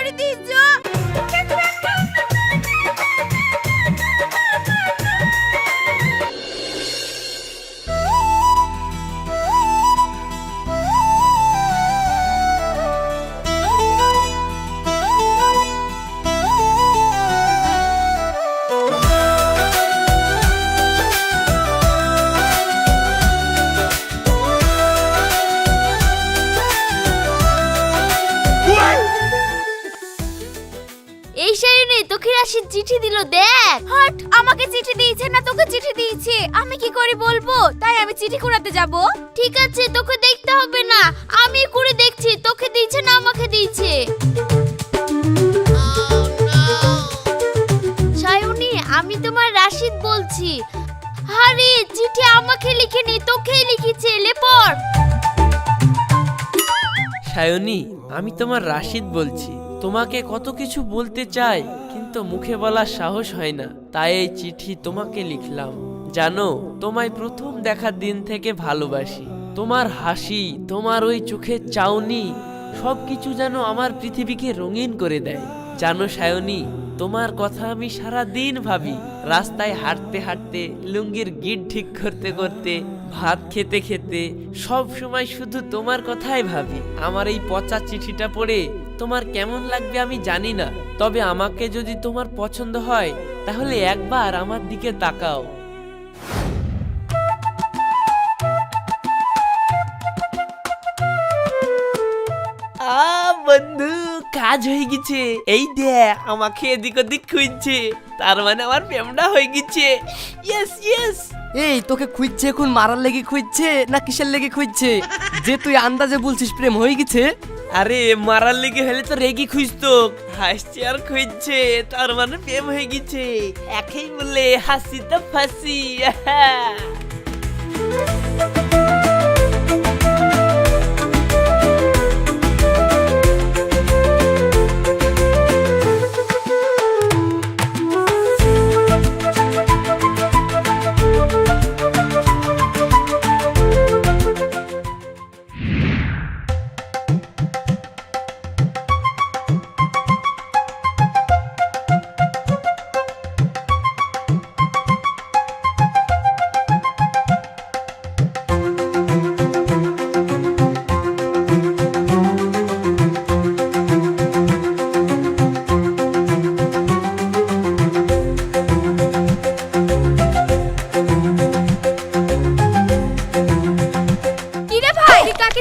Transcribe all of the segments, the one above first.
করে দিয়েছো। এই শায়নি তোকে রাশিদ চিঠি দিল, দেখ। হট, আমাকে চিঠি দিয়েছে না তোকে চিঠি দিয়েছে আমি কি করে বলবো? তাই আমি চিঠি কুড়াতে যাব? ঠিক আছে, তোকে দেখতে হবে না, আমি করে দেখছি তোকে দিয়েছে না আমাকে দিয়েছে। শায়নি, আমি তোমার রাশিদ বলছি। আরে চিঠি আমাকে লিখেনি, তোকেই লিখেছে, লে পড়। শায়নি, আমি তোমার রাশিদ বলছি। তোমাকে কত কিছু বলতে চাই, কিন্তু মুখে বলার সাহস হয় না, তাই এই চিঠি তোমাকে লিখলাম। জানো, তোমায় প্রথম দেখার দিন থেকে ভালোবাসি। তোমার হাসি, তোমার ওই চোখের চাউনি, সবকিছু যেন আমার পৃথিবীকে রঙিন করে দেয়। জানো শায়নি, তোমার কথা আমি সারা দিন ভাবি। রাস্তায় হাঁটতে হাঁটতে, লুঙ্গির গিট ঠিক করতে করতে, ভাত খেতে খেতে, সব সময় শুধু তোমার কথাই ভাবি। আমার এই পচা চিঠিটা পড়ে তোমার কেমন লাগবে আমি জানি না, তবে আমাকে যদি তোমার পছন্দ হয় তাহলে একবার আমার দিকে তাকাও। বন্ধু, কাজ হয়ে গেছে। এই দেখ, আমাকে এদিক ওদিক খুঁজছে, তার মানে আমার প্রেমটা হয়ে গেছে। Yes yes. এই তোকে খুঁজছে এখন মারার লেগে খুঁজছে না কিসের লেগে খুঁজছে যে তুই আন্দাজে বলছিস প্রেম হয়ে গেছে? আরে মারার লেগে হলে তো রেগে খুঁজতো, হাসছে আর খুঁজছে, তার মানে প্রেম হয়ে গেছে। একেই বলে হাসি তো ফাঁসি।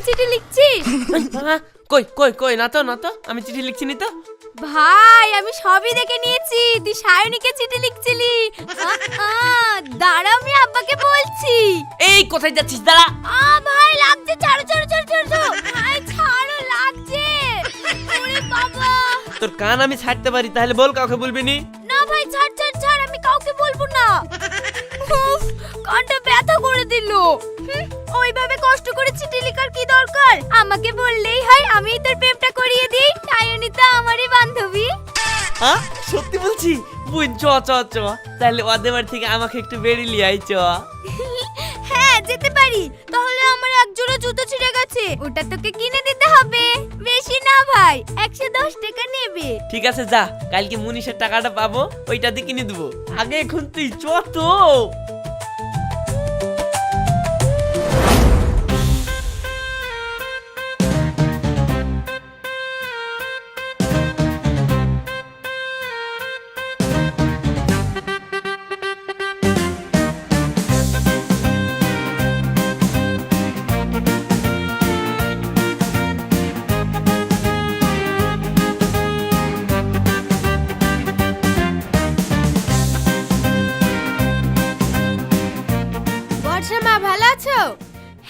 চিঠি লিখছিস? কই কই কই, না তো না তো, আমি চিঠি লিখছি নি তো। ভাই, আমি সবই দেখে নিয়েছি, তুই শায়নিকে চিঠি লিখছিলি। দাঁড়া, আমি আব্বাকে বলছি। এই কোথায় যাচ্ছিস? দাঁড়া। ভাই লাগছে, ছাড়ো ছাড়ো ছাড়ো ছাড়ো। ভাই ছাড়ো, লাগছে। ওরে বাবা, তোর কান আমি ছাড়তে পারি, তাহলে বল, কাউকে বলবি নি? না ভাই, ছাড় ছাড় ছাড়, আমি কাউকে বলবো না। উফ, কানটা ব্যথা করে দিল। ওইভাবে কষ্ট করে চিঠি লেখার কি দরকার? আমাকে বললেই হয়, আমি তোর প্রেমটা করিয়ে দিই। শায়নি তো আমারই বান্ধবী। সত্যি বলছি? বুঝ, চ চ চ, তাহলে ওদের বাড়ি থেকে আমাকে একটু বেরিয়ে লিয়ে আই, চ। হ্যাঁ, যেতে পারি। তাহলে আমার এক জোড়া জুতো ছিঁড়ে গেছে, ওটা তোকে কিনে দিতে হবে। বেশি না ভাই, 110 টাকা নেবে। ঠিক আছে, যা, কালকে মুনিশের টাকাটা পাবো, ওইটা দিয়ে কিনে দেবো। আগে এখন তুই চ তো। মা ভালো আছো?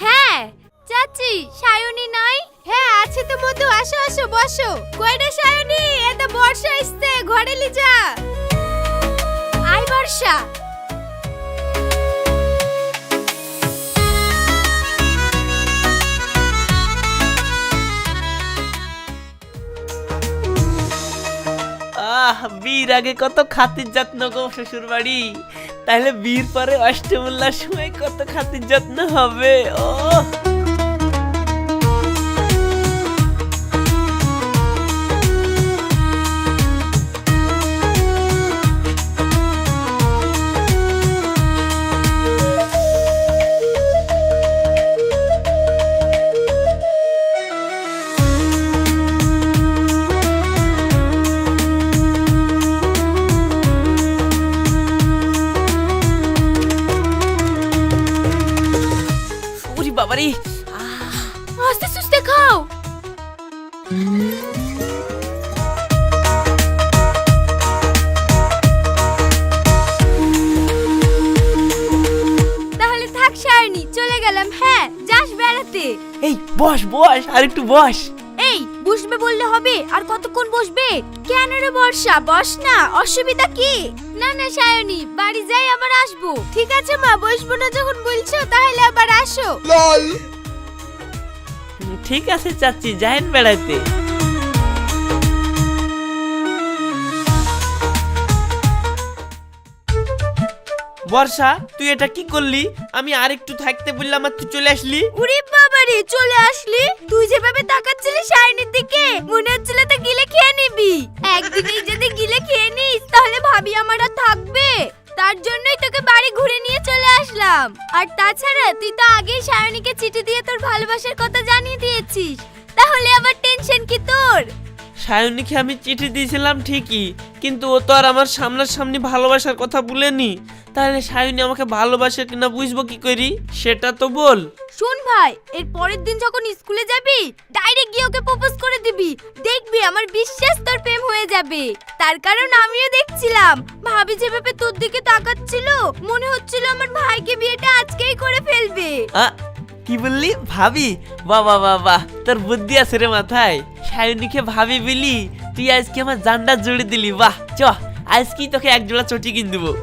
হ্যাঁ। চাচি, শায়নি নাই? হ্যাঁ আছে তো মধু, আসো আসো বসো। কইরে শায়নি, এত বর্ষা আসছে, ঘরে লি যা। আই বর্ষা। বীর আগে কত খাতির যত্ন গো শ্বশুর বাড়ি, তাহলে বীর পরে অষ্টমূল্যার সময় কত খাতির যত্ন হবে। ও তাড়াতাড়ি। আস্তে সুস্তে খাও। তাহলে থাক সায়নী, চলে গেলাম। হ্যাঁ, যাস বেড়াতে। এই বস বস, আর একটু বস। এই বসবে বললে হবে? আর কতক্ষণ বসবে? কেন রে বর্ষা, বস না, অসুবিধা কি? না না সায়নী, বাড়ি যাই আবার আসবো। ঠিক আছে মা, বসবো না যখন বলছো তাহলে আবার আসো। ঠিক আছে চাচি, যাইন বেড়াতে। বর্ষা, তুই এটা কি করলি? আমি আর একটু থাকতে বললাম আর তুই চলে আসলি। উরে বাবারে, চলে আসলি? তুই যেভাবে তাকাচ্ছিলি সায়নীর দিকে, মনে হচ্ছিল তো গিলে খেয়ে নিবি। একদিনেই যদি গিলে খেয়ে নিস তাহলে ভাবি আমার আর থাকবে? তার জন্যই তোকে বাড়ি ঘুরে নিয়ে চলে আসলাম। আর তাছাড়া তুই তো আগেই সায়নীকে চিঠি দিয়ে তোর ভালোবাসার কথা জানিয়ে দিয়েছিস, তাহলে আবার টেনশন কি তোর? সায়নীকে আমি চিঠি দিয়েছিলাম ঠিকই, কিন্তু ও তো আর আমার সামনাসামনি ভালোবাসার কথা বলেনি। তাহলে সায়নী আমাকে ভালোবাসে কিনা বুঝবো কি করি, সেটা তো বল। শোন ভাই, এর পরের দিন যখন স্কুলে যাবি ডাইরেক্ট গিয়ে ওকে প্রপোজ করে দিবি। দেখবি আমার বিশ্বাস তোর প্রেম হয়ে যাবে। তার কারণ আমিও দেখছিলাম, ভাবি যেভাবে তোর দিকে তাকাচ্ছিল, মনে হচ্ছিল আমার ভাইকে বিয়েটা আজকেই করে ফেলবে। কি বললি? ভাবি? বাবা বাবা, তোর বুদ্ধি আছে রে মাথায়। সায়নীকে ভাবি বলি তুই আজকে আমার জানটা জুড়ে দিলি। বাহ, চ আজকেই তোকে এক জোড়া চটি কিনে দেবো।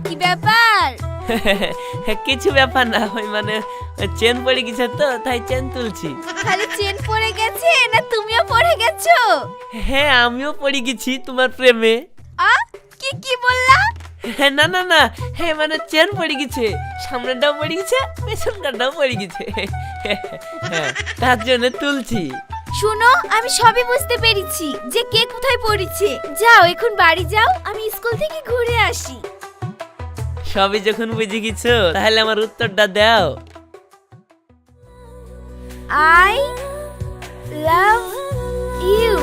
কি ব্যাপার? কিছু ব্যাপার না, ওই মানে চেন পড়ে গেছে তো, তাই চেন তুলছি। খালি চেন পড়ে গেছে না তুমিও পড়ে গেছো? হ্যাঁ, আমিও পড়ে গেছি তোমার প্রেমে। কি কি বললা? না না না, হ্যাঁ মানে চেন পড়ে গেছে, সামনেটাও পড়ে গেছে, পেছনটাও পড়ে গেছে। হ্যাঁ, তার জন্য তুলছি। শোনো, আমি সবই বুঝতে পেরেছি যে কে কোথায় পড়েছে। যাও এখন বাড়ি যাও, আমি স্কুল থেকে ঘুরে আসি। সবই যখন বুঝে গেছো তাহলে আমার উত্তরটা দাও। I love you.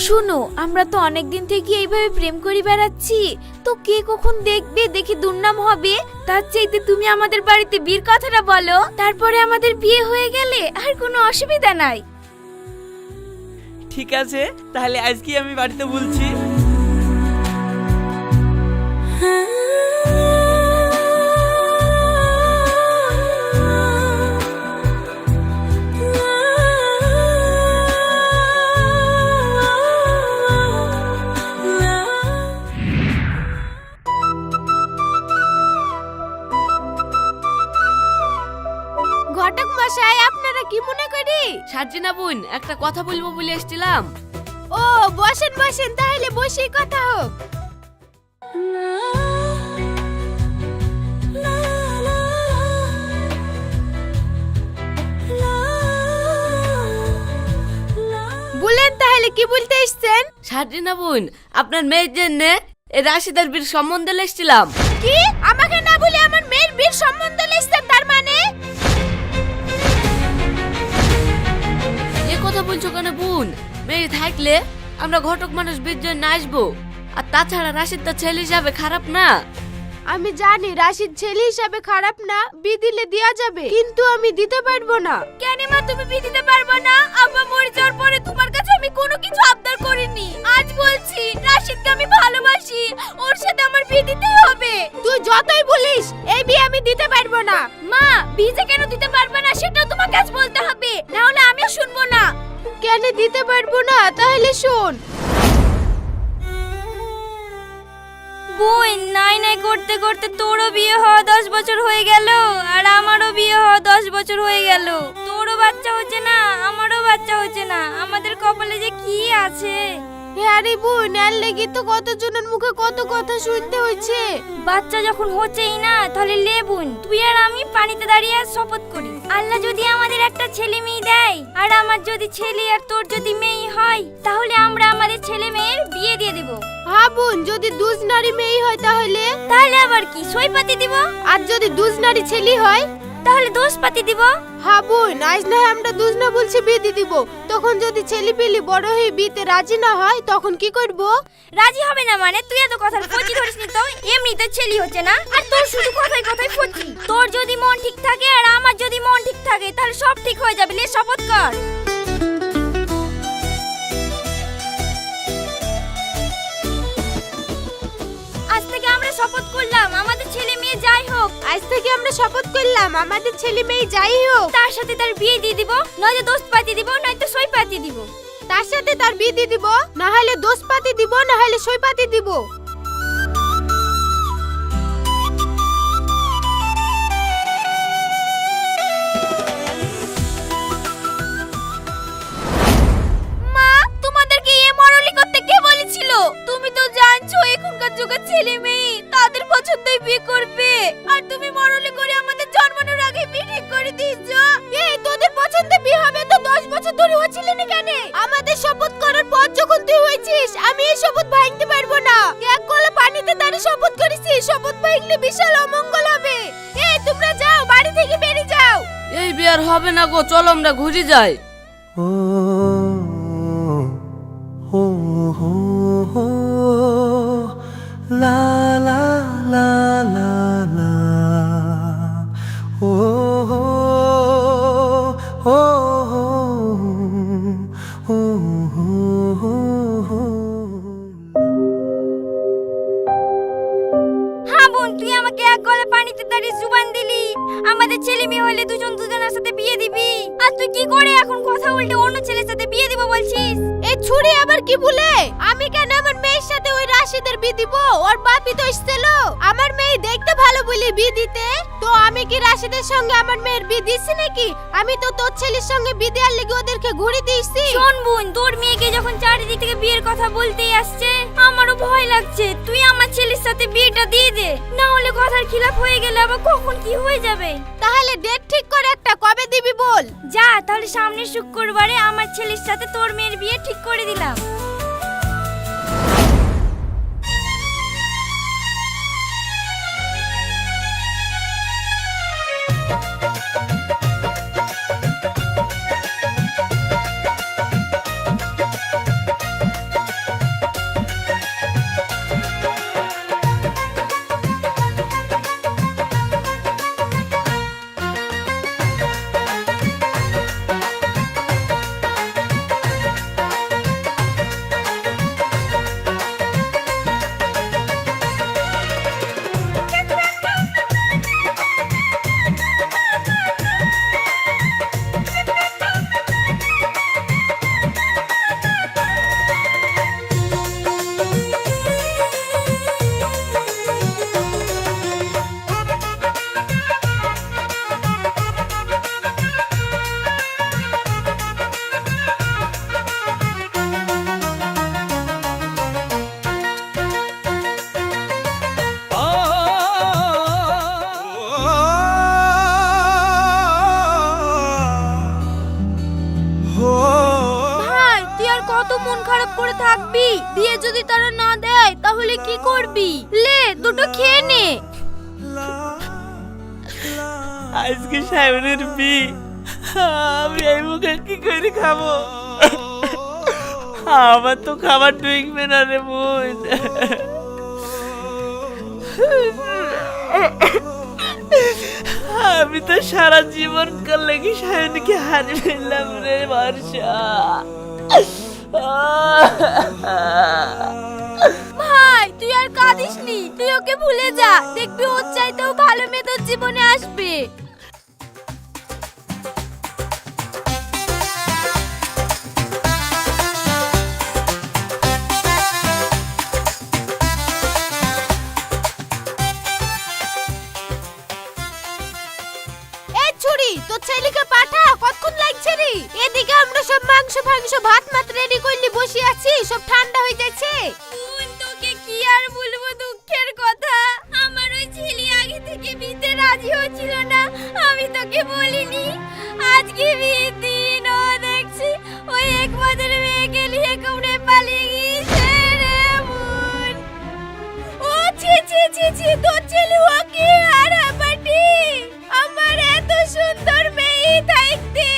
শোনো, আমরা তো অনেক দিন থেকে এইভাবে প্রেম করে বেড়াচ্ছি, তো কে কখন দেখবে, দেখে দুর্নাম হবে। তার চাইতে তুমি আমাদের বাড়িতে বিয়ের কথাটা বলো, তারপরে আমাদের বিয়ে হয়ে গেলে আর কোনো অসুবিধা নাই। ঠিক আছে, তাহলে আজকে আমি বাড়িতে বলছি। সাজিনা বোন, একটা কথা বলবো বলে এসেছিলাম। ও বসেন বসেন, তাহলে বসেই কথা হোক। বলেন তাহলে কি বলতে এসেছেন? সাজিনা বোন, আপনার মেয়ের জন্য এই রাশিদার বীর সম্বন্ধে এসেছিলাম। কি আমাকে না বলে আমার মেয়ের বিয়ের সম্বন্ধ লিখছেন? তার মানে এ কথা বলছো কেন বোন? মেয়ে থাকলে আমরা ঘটক মানুষ বীর জন্য আসবো। আর তাছাড়া রাশিদ তো ছেলে হিসাবে খারাপ না। আমি জানি রাশিদ ছেলে হিসাবে খারাপ না, বিয়ে দিলে দেয়া যাবে, কিন্তু আমি দিতে পারবো না। কেন মা তুমি বিয়ে দিতে পারবে না? আব্বা মরে যাওয়ার পরে তোমার কাছে আমি কোনো কিছু আবদার করিনি। আজ বলছি রাশিদকে আমি ভালোবাসি, ওর সাথে আমার বিয়ে দিতেই হবে। তুই যতই বলিস এই বিয়ে আমি দিতে পারবো না। মা বিয়ে যে কেন দিতে পারবে না সেটাও তোমাকে আজ বলতে হবে, না হলে আমিও শুনবো না। কেন দিতে পারবো না? তাহলে শোন। বোন, নাই নাই করতে করতে তোরও বিয়ে হওয়া 10 বছর হয়ে গেল, আর আমারও বিয়ে হওয়া 10 বছর হয়ে গেল। তোরও বাচ্চা হচ্ছে না, আমারও বাচ্চা হচ্ছে না। আমাদের কপালে যে কি আছে। হ্যাঁ রে বোন, এর লেগে তো কতজনের মুখে কত কথা শুনতে হচ্ছে। বাচ্চা যখন হচ্ছেই না, তাহলে লে বোন তুই আর আমি পানিতে দাঁড়িয়ে শপথ করি, আল্লাহ যদি আমাদের একটা ছেলে মেয়ে দেয়, আর আমার যদি ছেলে আর তোর যদি মেয়ে হয়, তাহলে আমরা আমাদের ছেলে মেয়ের বিয়ে দিয়ে দেব। হ্যাঁ বোন, যদি দুজ নারী মেয়ে হয় তাহলে আবার কি সইপাতি দিব। আর যদি দুজ নারী ছেলে হয় তাহলে দোষ পাতি দিব। হ্যাঁ বোন, আজ না আমরা দুজ না বলছি বিয়ে দিয়ে দিব, তখন যদি ছেলে পেলে বড় হয়ে বিয়েতে রাজি না হয় তখন কি করব? রাজি হবে না মানে? তুই এত কথা ফচি ধরিস নি তো, এমনি তো ছেলে হচ্ছে না, আর তোর শুধু কথাই কথাই ফচি। তোর যদি মন ঠিক থাকে আর আমার যদি মন ঠিক থাকে তাহলে সব ঠিক হয়ে যাবে। লে শপথ কর। আজ থেকে আমরা শপথ করলাম আমাদের ছেলে মেয়ে যাই হোক। আজ থেকে আমরা শপথ করলাম আমাদের ছেলে মেয়ে যাই হোক, তার সাথে তার বিয়ে দিয়ে দিব, নয়তো দোষ পাতি দিব, নয়তো সই পাতি দিব। তার সাথে তার বিয়ে দিয়ে দিব, না হলে দোষ পাতি দিব, না হলে সই পাতি দিব। মা, তোমাদেরকে এ মরলি করতে কে বলেছিল? তুমি তো জানছো এখনকার যুগের ছেলে মেয়ে তাদের পছন্দই বিয়ে করবে, আর তুমি মরলি করে আমাদের জন্মানোর আগে বিয়ে ঠিক করে দিয়েছো। এই তোদের পছন্দে বিয়ে হবে তো 10 বছর ধরে হচ্ছিল না কেন? আমাদের শপথ করার পর যখন তুই হয়েছিস, আমি এই শপথ ভাঙতে পারবো না। এক কলা পানিতে তারে শপথ করেছি, শপথ ভাঙলে বিশাল অমঙ্গল হবে। এই তোমরা যাও, বাড়ি থেকে বেরিয়ে যাও। এই বিয়ে আর হবে না গো, চলো আমরা ঘুরে যাই। La la la la la. Oh oh oh oh. হ্যাঁ বোন, তুই আমাকে এক গলা পানিতে দাঁড়িয়ে জুবান দিলি আমাদের ছেলে মেয়ে হলে দুজন দুজনের সাথে বিয়ে দিবি, আর তুই কি করে এখন কথা উল্টে অন্য ছেলের সাথে বিয়ে দিব বলছিস? এই ছুরি আবার কি বলে? আমি কেন আমার মেয়ের সাথে ওই রাশিদের বিয়ে দিব? ওর বাপই তো এসেছিল আমার মেয়ে দেখতে ভালো বলে বিয়ে দিতে। তো আমি কি রাশিদের সঙ্গে আমার মেয়ের বিয়ে দিছি নাকি? আমি তো তোর ছেলের সঙ্গে বিয়ে দেওয়ার লেগে ওদেরকে ঘুরে দিয়েছি। শোন বোন, তোর মেয়েকে যখন চারিদিক থেকে বিয়ের কথা বলতেই আসছে, আমারও ভয় লাগছে। তুই আমার ছেলের সাথে বিয়েটা দিয়ে দে, না হলে কথার খিলাফ হয়ে গেলে আবার কখন কি হয়ে যাবে। তাহলে ডেট ঠিক করে একটা, কবে দিবি বল? যা, তাহলে সামনের শুক্রবারে আমার ছেলের সাথে তোর মেয়ের বিয়ে ঠিক করে দিলাম। অত মন খারাপ করে থাকবি? বিয়ে যদি তারা না দেয় তাহলে কি করবি? লে দুটো খেয়ে নে। আজকে সায়নের বিয়ে, আমি এই মুখে কি করে খাবো? আমার তো খাবার ঢুকবে না রে বোন। আমি তো সারা জীবন কাল লেগে সায়নকে হারিয়ে ফেললাম রে বর্ষা। ভাই তুই আর কাঁদিস নি, তুই ওকে ভুলে যা, দেখবি ওর চাইতেও ভালো মেয়ে তোর জীবনে আসবে। এই ছুরি তোর ছেলেকে পাঠা, কতক্ষণ লাগছে রে? এদিকে আমরা সব মাংস ভাত মাত্র রেডি করলি বসে আছি, সব ঠান্ডা হয়ে যাচ্ছে। বোন তোকে কি আর বলবো দুঃখের কথা, আমার ওই ছেলে আগে থেকে বিতে রাজি হচ্ছিল না, আমি তোকে বলিনি। আজকে বিয়ের দিন ও দেখছি ওই এক মাসের মেয়েকে নিয়ে কোমরে পালিয়ে গিয়েছে রে বোন। ও ছি ছি ছি ছি, তোর ছেলে ওকে আর আপাটি আমার এত সুন্দর মেয়ে থাকতে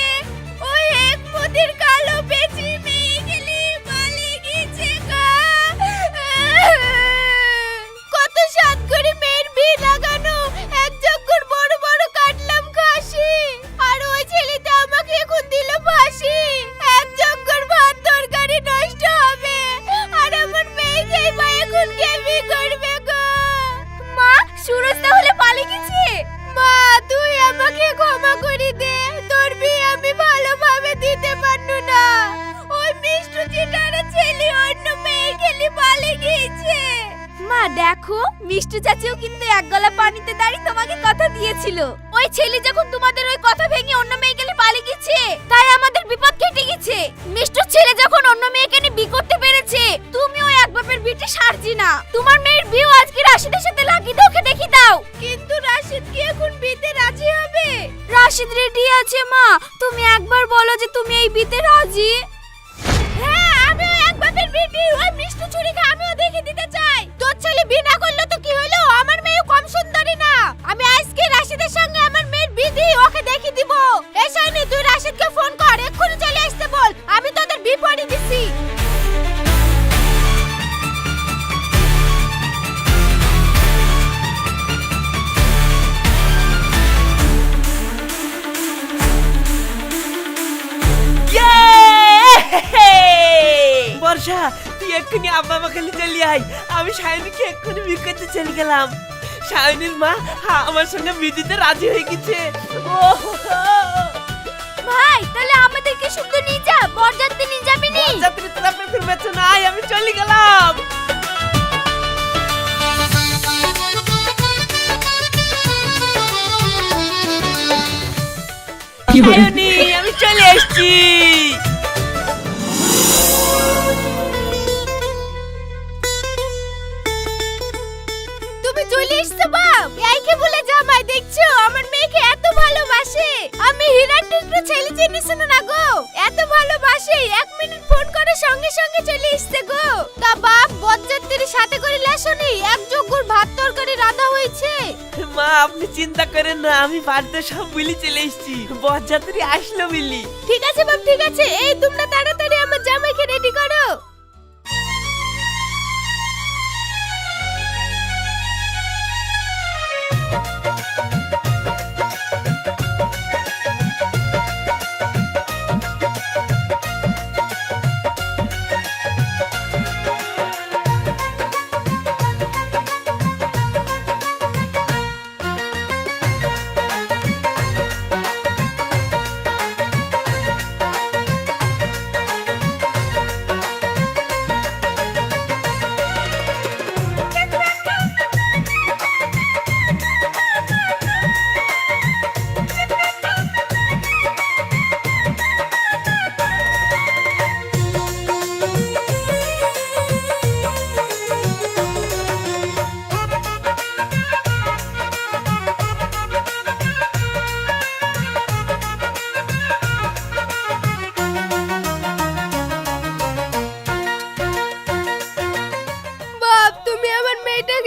ওই এক মোদির কালো বেচি মেয়ে গেলি পালিয়ে গেছে গা। কত সাত করে মেয়ের বিয়ে লাগানো, এক জগ্গর বড় বড় কাটলাম খাসি, আর ওই ছেলেটা আমাকে এখন দিল ফাঁসি। এক জগ্গর ভাত তরকারি নষ্ট হবে, আর আমার মেয়েকে বা এখন কে বিয়ে করবে গো? মা সুরজ তাহলে পালিয়ে গেছে? মা তুই আমাকে ক্ষমা করে দে, তোর বিয়ে আমি ভালোভাবে দিতে পারনু না। ওই মিষ্টু চিটারে ছেলে অন্য মেয়ে গেলি পালিয়ে গিয়েছে। মা দেখো, মিষ্টু চাচিও কিন্তু এক গলা পানিতে দাঁড়িয়ে তোমাকে কথা দিয়েছিল। ওই ছেলে যখন তোমাদের ওই কথা ভেঙে অন্য মেয়ে গেলে পালিয়ে গেছে, তাই আমাদের বিপদ কেটে গেছে। মিষ্টুর ছেলে যখন অন্য মেয়েকে নিয়ে বিয়ে করতে পেরেছে, তুমি ওই এক বাপের বিটে সারজি না। তোমার মেয়ের বিয়ে আজকে রাশিদের সাথে লাগিয়ে দাও, ওকে দেখি দাও। কিন্তু রাশিদ কি এখন বিয়েতে রাজি হবে? রাশিদ রেডি আছে মা, তুমি একবার বলো যে তুমি এই বিয়েতে রাজি। হ্যাঁ আমিও এক বাপের বিটি, ওই মিষ্টু চুরিকে আমিও দেখে দিতে চাই। তোর ছেলে বিয়ে না করলে তো কি হলো, আমার মেয়ে কম সুন্দরী না। আমি আজকে রাশিদের সঙ্গে আমার মেয়ের বিয়ে দিয়ে ওকে দেখে দিব। এই শাইনি তুই রাশিদকে ফোন কর, এক্ষুনি চলে আসতে বল, আমি তোদের বিয়ে পড়ে দিছি। বর্ষা তুই এক্ষুনি আব্বা আমাকে চলে আয়, আমি সায়নকে এক্ষুনি বিয়ে করতে চলে গেলাম। সায়নের মা আমার সঙ্গে বিয়েতে রাজি হয়ে গেছে। ভাই তাহলে আমাদেরকে শুধু নিয়ে যা, বরযাত্রী নিয়ে যাবি নি? বরযাত্রী তোরা পেছন পেছন আয়, আমি চলে গেলাম। সায়নী, আমি চলে এসেছি। তুমি চলে এসছো বাপ? এইকে বলে জামাই দেখছো আমার মেয়েকে এত ভালোবাসে। আমি হীরার টুকরো ছেলে চিনিস না গো, এত ভালোবাসে, এক মিনিট ফোন করে সঙ্গে সঙ্গে চলে এসছে গো। তা বাপ বরযাত্রীর সাথে করে লেসনি, এক জগ্গুর ভাত তরকারি রান্না হয়েছে। মা আপনি চিন্তা করেন না, আমি বাড়িতে সব মিলি চলে এসেছি, বরযাত্রী আসলো মিলি। ঠিক আছে বাপ ঠিক আছে, এই তোমরা তাড়াতাড়ি আমার জামাইকে রেডি করো।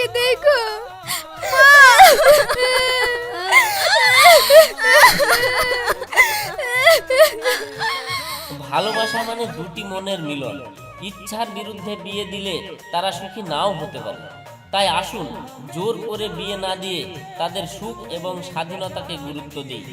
আমাকে দেখো ভালোবাসা মানে দুটি মনের মিলন। ইচ্ছার বিরুদ্ধে বিয়ে দিলে তারা সুখী নাও হতে পারে। তাই আসুন জোর করে বিয়ে না দিয়ে তাদের সুখ এবং স্বাধীনতাকে গুরুত্ব দিই।